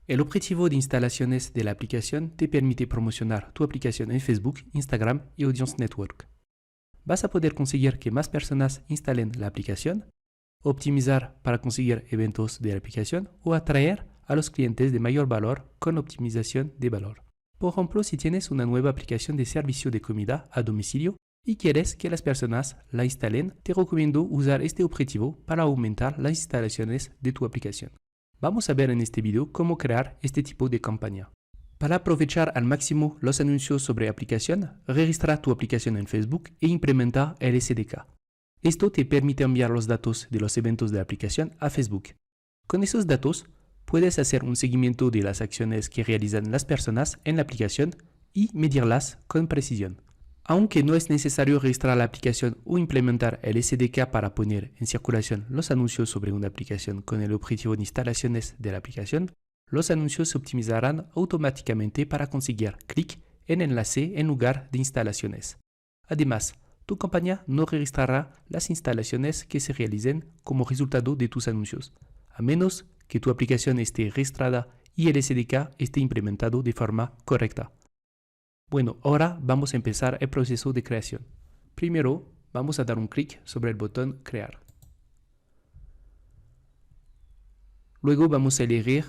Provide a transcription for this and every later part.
El objetivo de instalaciones de la aplicación te permite promocionar tu aplicación en Facebook, Instagram y Audience Network. Vas a poder conseguir que más personas instalen la aplicación, optimizar para conseguir eventos de la aplicación o atraer a los clientes de mayor valor con optimización de valor. Por ejemplo, si tienes una nueva aplicación de servicio de comida a domicilio y quieres que las personas la instalen, te recomiendo usar este objetivo para aumentar las instalaciones de tu aplicación. Vamos a ver en este video cómo crear este tipo de campaña. Para aprovechar al máximo los anuncios sobre aplicación, registra tu aplicación en Facebook e implementa el SDK. Esto te permite enviar los datos de los eventos de la aplicación a Facebook. Con esos datos, puedes hacer un seguimiento de las acciones que realizan las personas en la aplicación y medirlas con precisión. Aunque no es necesario registrar la aplicación o implementar el SDK para poner en circulación los anuncios sobre una aplicación con el objetivo de instalaciones de la aplicación, los anuncios se optimizarán automáticamente para conseguir clic en enlace en lugar de instalaciones. Además, tu campaña no registrará las instalaciones que se realicen como resultado de tus anuncios, a menos que tu aplicación esté registrada y el SDK esté implementado de forma correcta. Bueno, ahora vamos a empezar el proceso de creación. Primero, vamos a dar un clic sobre el botón Crear. Luego vamos a elegir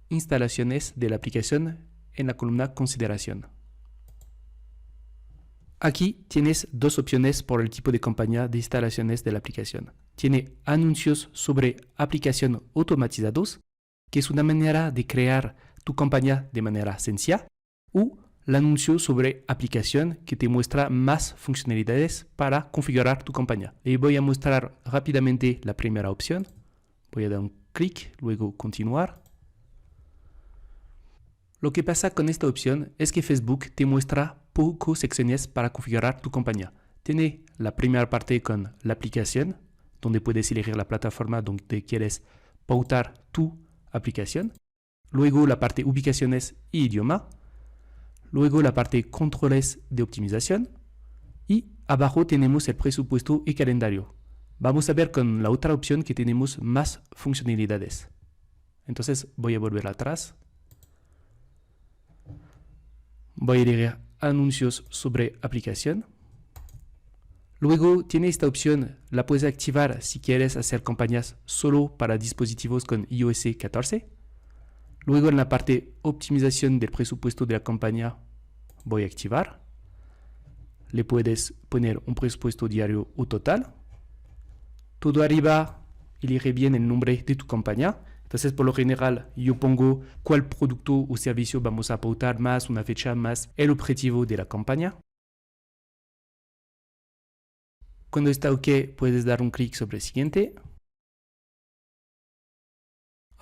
Instalaciones de la aplicación en la columna Consideración. Aquí tienes dos opciones por el tipo de campaña de instalaciones de la aplicación. Tiene anuncios sobre aplicación automatizados, que es una manera de crear tu campaña de manera sencilla, o el anuncio sobre aplicación que te muestra más funcionalidades para configurar tu campaña. Le voy a mostrar rápidamente la primera opción. Voy a dar un clic, luego continuar. Lo que pasa con esta opción es que Facebook te muestra pocas secciones para configurar tu campaña. Tiene la primera parte con la aplicación, donde puedes elegir la plataforma donde quieres pautar tu aplicación. Luego la parte ubicaciones y idioma. Luego la parte controles de optimización y abajo tenemos el presupuesto y calendario. Vamos a ver con la otra opción que tenemos más funcionalidades. Entonces voy a volver atrás. Voy a elegir anuncios sobre aplicación. Luego tiene esta opción, la puedes activar si quieres hacer campañas solo para dispositivos con iOS 14. Luego en la parte optimización del presupuesto de la campaña voy a activar. Le puedes poner un presupuesto diario o total. Todo arriba elige bien el nombre de tu campaña. Entonces por lo general yo pongo cuál producto o servicio vamos a pautar más, una fecha más, el objetivo de la campaña. Cuando está OK puedes dar un clic sobre siguiente.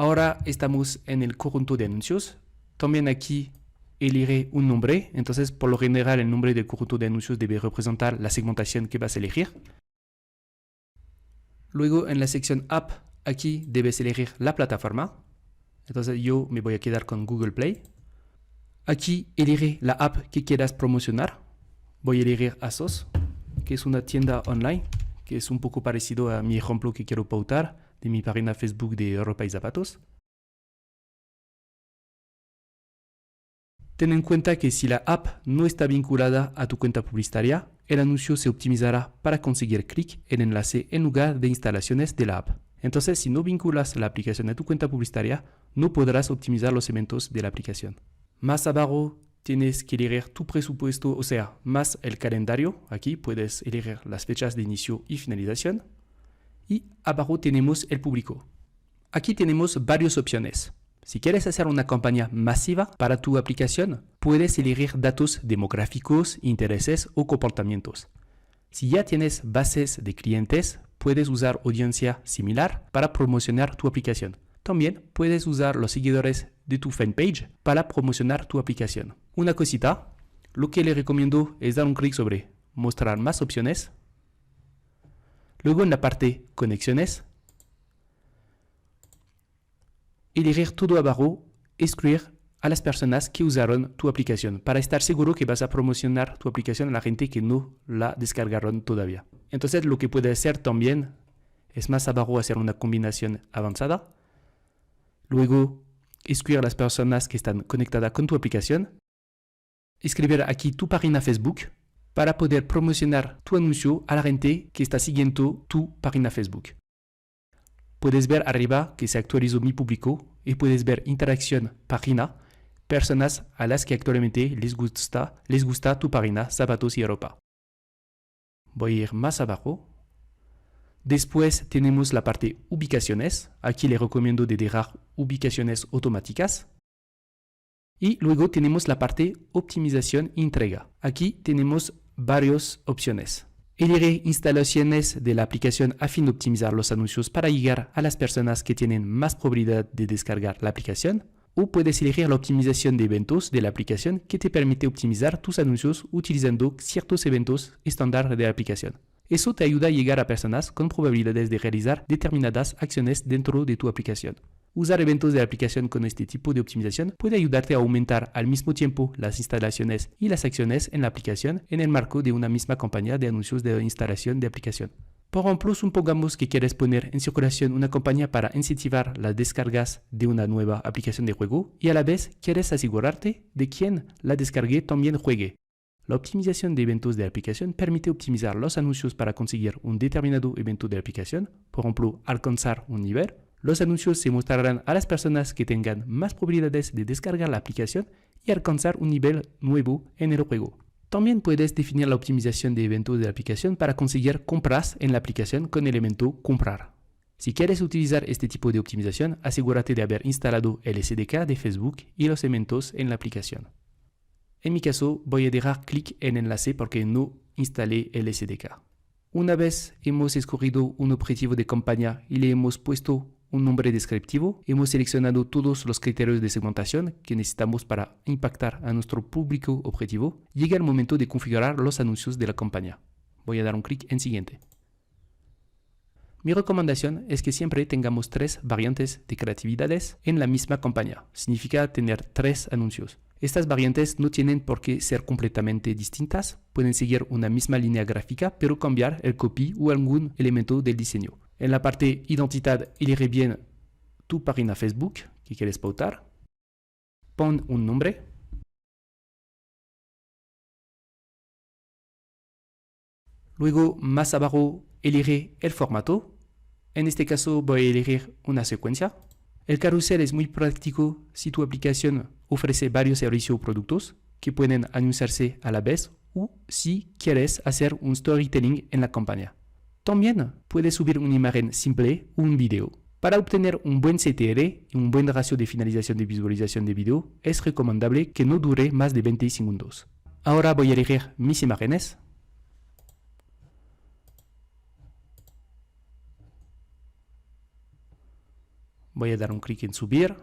Ahora estamos en el conjunto de anuncios. También aquí elegiré un nombre. Entonces, por lo general, el nombre del conjunto de anuncios debe representar la segmentación que vas a elegir. Luego, en la sección App, aquí debes elegir la plataforma. Entonces, yo me voy a quedar con Google Play. Aquí elige la app que quieras promocionar. Voy a elegir ASOS, que es una tienda online, que es un poco parecido a mi ejemplo que quiero pautar de mi página Facebook de ropa y zapatos. Ten en cuenta que si la app no está vinculada a tu cuenta publicitaria, el anuncio se optimizará para conseguir clic en el enlace en lugar de instalaciones de la app. Entonces, si no vinculas la aplicación a tu cuenta publicitaria, no podrás optimizar los eventos de la aplicación. Más abajo tienes que elegir tu presupuesto, o sea, más el calendario. Aquí puedes elegir las fechas de inicio y finalización. Y abajo tenemos el público. Aquí tenemos varias opciones. Si quieres hacer una campaña masiva para tu aplicación, puedes elegir datos demográficos, intereses o comportamientos. Si ya tienes bases de clientes, puedes usar audiencia similar para promocionar tu aplicación. También puedes usar los seguidores de tu fanpage para promocionar tu aplicación. Una cosita, lo que le recomiendo es dar un clic sobre mostrar más opciones. Luego en la parte conexiones, elegir todo abajo, excluir a las personas que usaron tu aplicación para estar seguro que vas a promocionar tu aplicación a la gente que no la descargaron todavía. Entonces lo que puedes hacer también es más abajo hacer una combinación avanzada. Luego excluir a las personas que están conectadas con tu aplicación, escribir aquí tu página Facebook para poder promocionar tu anuncio a la gente que está siguiendo tu página Facebook. Puedes ver arriba que se actualizó mi público y puedes ver interacción página, personas a las que actualmente les gusta tu página zapatos y ropa. Voy a ir más abajo. Después tenemos la parte ubicaciones. Aquí les recomiendo de dejar ubicaciones automáticas. Y luego tenemos la parte optimización e entrega. Aquí tenemos varias opciones. Elige instalaciones de la aplicación a fin de optimizar los anuncios para llegar a las personas que tienen más probabilidad de descargar la aplicación. O puedes elegir la optimización de eventos de la aplicación que te permite optimizar tus anuncios utilizando ciertos eventos estándar de la aplicación. Eso te ayuda a llegar a personas con probabilidades de realizar determinadas acciones dentro de tu aplicación. Usar eventos de la aplicación con este tipo de optimización puede ayudarte a aumentar al mismo tiempo las instalaciones y las acciones en la aplicación en el marco de una misma campaña de anuncios de instalación de aplicación. Por ejemplo, supongamos que quieres poner en circulación una campaña para incentivar las descargas de una nueva aplicación de juego y a la vez quieres asegurarte de quien la descargue también juegue. La optimización de eventos de la aplicación permite optimizar los anuncios para conseguir un determinado evento de la aplicación, por ejemplo, alcanzar un nivel. Los anuncios se mostrarán a las personas que tengan más probabilidades de descargar la aplicación y alcanzar un nivel nuevo en el juego. También puedes definir la optimización de eventos de la aplicación para conseguir compras en la aplicación con el elemento comprar. Si quieres utilizar este tipo de optimización, asegúrate de haber instalado el SDK de Facebook y los eventos en la aplicación. En mi caso, voy a dejar clic en el enlace porque no instalé el SDK. Una vez hemos escogido un objetivo de campaña y le hemos puesto un nombre descriptivo, hemos seleccionado todos los criterios de segmentación que necesitamos para impactar a nuestro público objetivo, llega el momento de configurar los anuncios de la campaña. Voy a dar un clic en siguiente. Mi recomendación es que siempre tengamos 3 variantes de creatividades en la misma campaña. Significa tener 3 anuncios. Estas variantes no tienen por qué ser completamente distintas, pueden seguir una misma línea gráfica, pero cambiar el copy o algún elemento del diseño. En la parte identidad, elige bien tu página Facebook que quieres pautar. Pon un nombre. Luego, más abajo, elige el formato. En este caso, voy a elegir una secuencia. El carrusel es muy práctico si tu aplicación ofrece varios servicios o productos que pueden anunciarse a la vez o si quieres hacer un storytelling en la campaña. También puedes subir una imagen simple o un video. Para obtener un buen CTR y un buen ratio de finalización de visualización de video, es recomendable que no dure más de 20 segundos. Ahora voy a elegir mis imágenes. Voy a dar un clic en subir.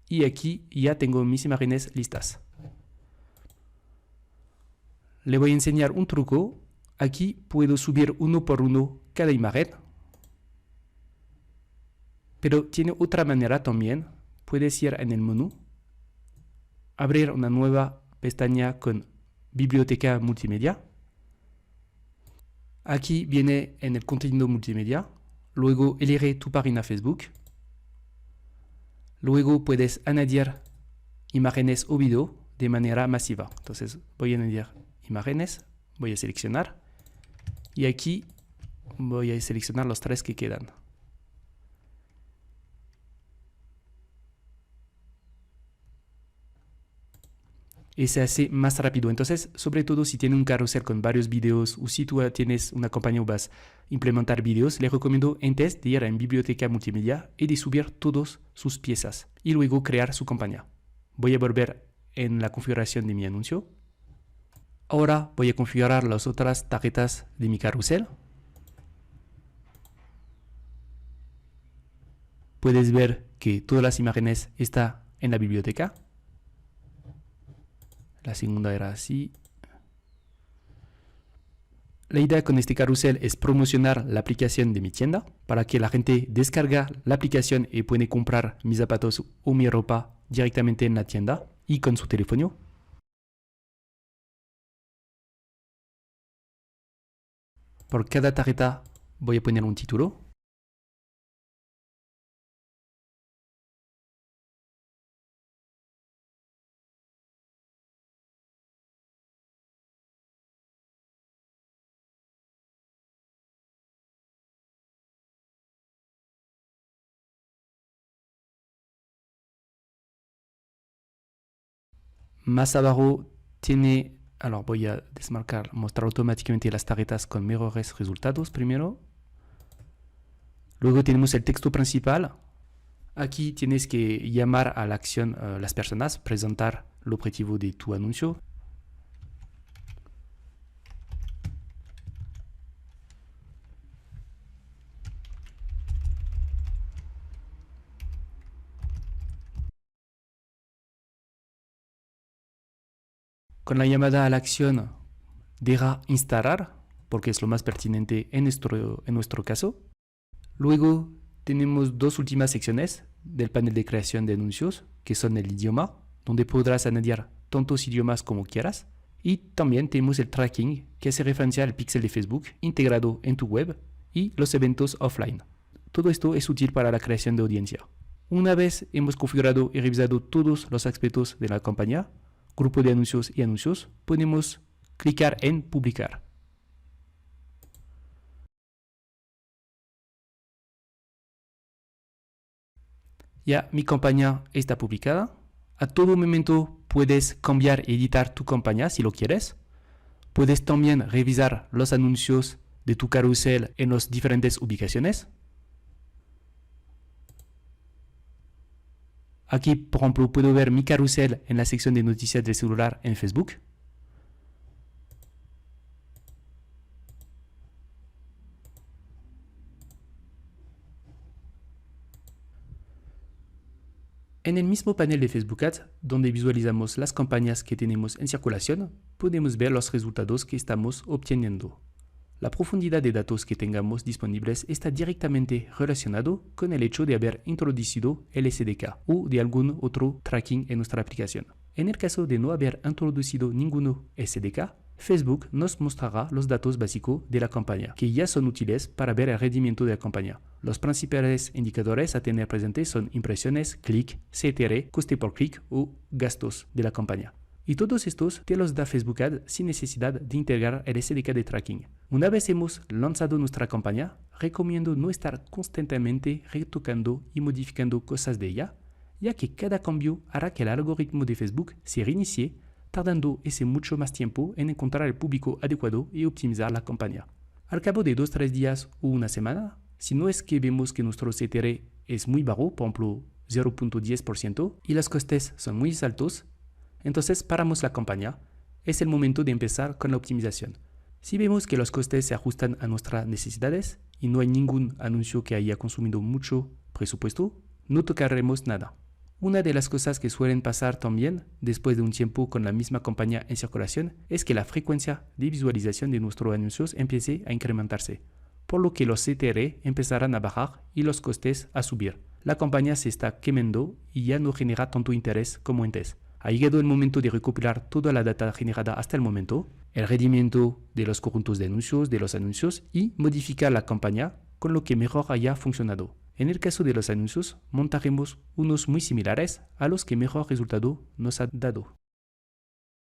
Y aquí ya tengo mis imágenes listas. Le voy a enseñar un truco. Aquí puedo subir uno por uno cada imagen. Pero tiene otra manera también. Puedes ir en el menú, abrir una nueva pestaña con biblioteca multimedia. Aquí viene en el contenido multimedia. Luego elige tu página Facebook. Luego puedes añadir imágenes o video de manera masiva. Entonces voy a añadir imágenes, voy a seleccionar y aquí voy a seleccionar los 3 que quedan. Y se hace más rápido. Entonces, sobre todo si tienes un carrusel con varios videos o si tú tienes una campaña o vas a implementar videos, les recomiendo antes de ir en biblioteca multimedia y de subir todas sus piezas y luego crear su campaña. Voy a volver en la configuración de mi anuncio. Ahora voy a configurar las otras tarjetas de mi carrusel. Puedes ver que todas las imágenes están en la biblioteca. La segunda era así. La idea con este carrusel es promocionar la aplicación de mi tienda para que la gente descargue la aplicación y puede comprar mis zapatos o mi ropa directamente en la tienda y con su teléfono. Por cada tarjeta voy a poner un título. Más abajo tiene, voy a desmarcar, mostrar automáticamente las tarjetas con mejores resultados primero. Luego tenemos el texto principal. Aquí tienes que llamar a la acción a las personas, presentar el objetivo de tu anuncio. Con la llamada a la acción, deja instalar, porque es lo más pertinente en nuestro caso. Luego tenemos dos últimas secciones del panel de creación de anuncios, que son el idioma, donde podrás añadir tantos idiomas como quieras. Y también tenemos el tracking, que hace referencia al pixel de Facebook integrado en tu web y los eventos offline. Todo esto es útil para la creación de audiencia. Una vez hemos configurado y revisado todos los aspectos de la campaña, grupo de anuncios y anuncios, podemos clicar en publicar. Ya mi campaña está publicada. A todo momento puedes cambiar y editar tu campaña si lo quieres. Puedes también revisar los anuncios de tu carrusel en las diferentes ubicaciones. Aquí, por ejemplo, puedo ver mi carrusel en la sección de noticias del celular en Facebook. En el mismo panel de Facebook Ads, donde visualizamos las campañas que tenemos en circulación, podemos ver los resultados que estamos obteniendo. La profundidad de datos que tengamos disponibles está directamente relacionado con el hecho de haber introducido el SDK o de algún otro tracking en nuestra aplicación. En el caso de no haber introducido ninguno SDK, Facebook nos mostrará los datos básicos de la campaña, que ya son útiles para ver el rendimiento de la campaña. Los principales indicadores a tener presentes son impresiones, clic, CTR, coste por clic o gastos de la campaña. Y todos estos te los da Facebook Ads sin necesidad de integrar el SDK de tracking. Una vez hemos lanzado nuestra campaña, recomiendo no estar constantemente retocando y modificando cosas de ella, ya que cada cambio hará que el algoritmo de Facebook se reinicie, tardando ese mucho más tiempo en encontrar el público adecuado y optimizar la campaña. Al cabo de 2-3 días o una semana, si no es que vemos que nuestro CTR es muy bajo, por ejemplo 0.10%, y los costes son muy altos, entonces paramos la campaña. Es el momento de empezar con la optimización. Si vemos que los costes se ajustan a nuestras necesidades y no hay ningún anuncio que haya consumido mucho presupuesto, no tocaremos nada. Una de las cosas que suelen pasar también después de un tiempo con la misma campaña en circulación es que la frecuencia de visualización de nuestros anuncios empiece a incrementarse, por lo que los CTR empezarán a bajar y los costes a subir. La campaña se está quemando y ya no genera tanto interés como antes. Ha llegado el momento de recopilar toda la data generada hasta el momento, el rendimiento de los conjuntos de los anuncios y modificar la campaña con lo que mejor haya funcionado. En el caso de los anuncios, montaremos unos muy similares a los que mejor resultado nos ha dado.